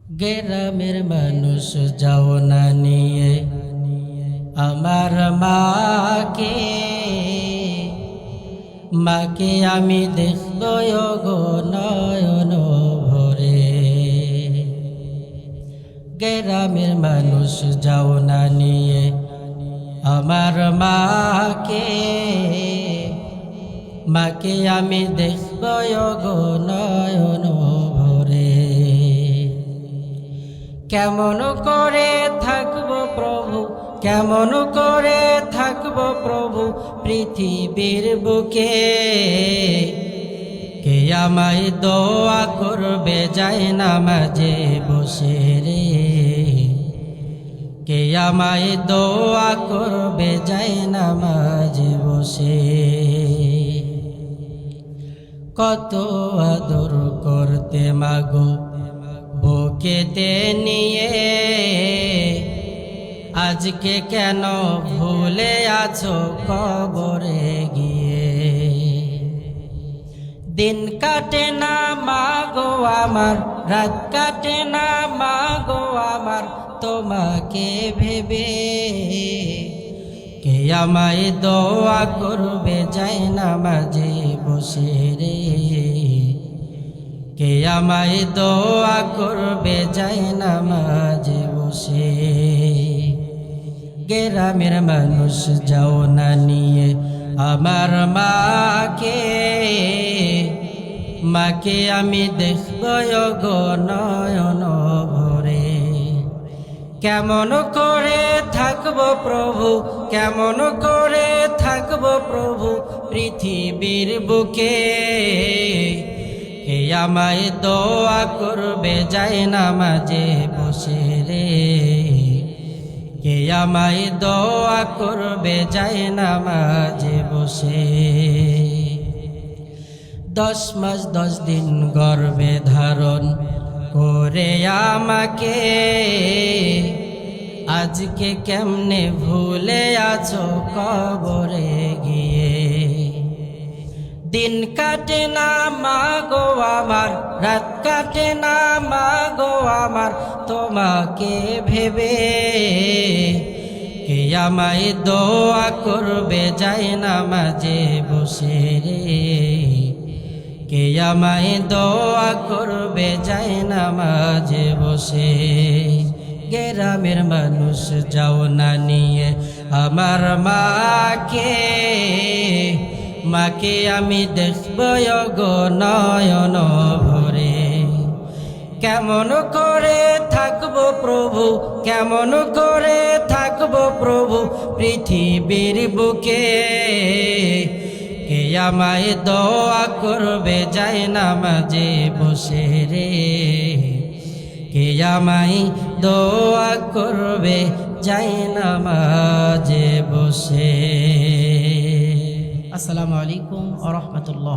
গ্রামের মানুষ যাও না নিয়ে আমার মাকে, মাকে আমি দেখব গো নয়ন ভরে। গ্রামের মানুষ যাও না নিয়ে আমার মাকে, মাকে আমি দেখব গো নয়ন ভরে। কেমন করে থাকবো প্রভু, কেমন করে থাকবো প্রভু পৃথিবীর বুকে। কে আমায় দোয়া করবে যায় নামাজে বসে রে, কে আমায় দোয়া করবে যায় নামাজে বসে। কত আদর করতে মাগো বুকেতে নিয়ে, আজকে কেন ভুলে আছো কবরে গিয়ে। দিন কাটে না মাগো আমার, রাত কাটে না মাগো আমার তোমাকে ভেবে। কে আমায় দোয়া করবে যায় নামাজে বসে রে, কে আমায় দোয়া করবে যায় নামাজে বসে। গ্রামের মানুষ যাও না নিয়ে আমার মাকে, মাকে আমি দেখব গো নয়ন ভরে। কেমন করে থাকবো প্রভু, কেমন করে থাকবো প্রভু পৃথিবীর বুকে। কে আমায় দোয়া করবে যায় নামাজে বসে রে, কে আমায় দোয়া করবে যায় নামাজে বসে। 10 মাস 10 দিন গর্ভে ধারণ করে আমাকে, আজকে কেমনে ভুলে আছো কবরে গিয়ে। দিন কাটে না মাগো আমার, রাত কাটে না মাগো আমার তোমাকে ভেবে। কে আমায় দোয়া করবে যায় নামাজে বসে রে, কে আমায় দোয়া করবে যায় নামাজে বসে। গ্রামের মানুষ যাও না নিয়ে আমার মাকে, মাকে আমি দেখব গো নয়ন ভরে। কেমন করে থাকবো প্রভু, কেমন করে থাকবো প্রভু পৃথিবীর বুকে। কে আমায় দোয়া করবে যায় নামাজে বসে রে, কে আমায় দোয়া করবে যায় নামাজে বসে। আসসালামু আলাইকুম ওয়া রাহমাতুল্লাহ।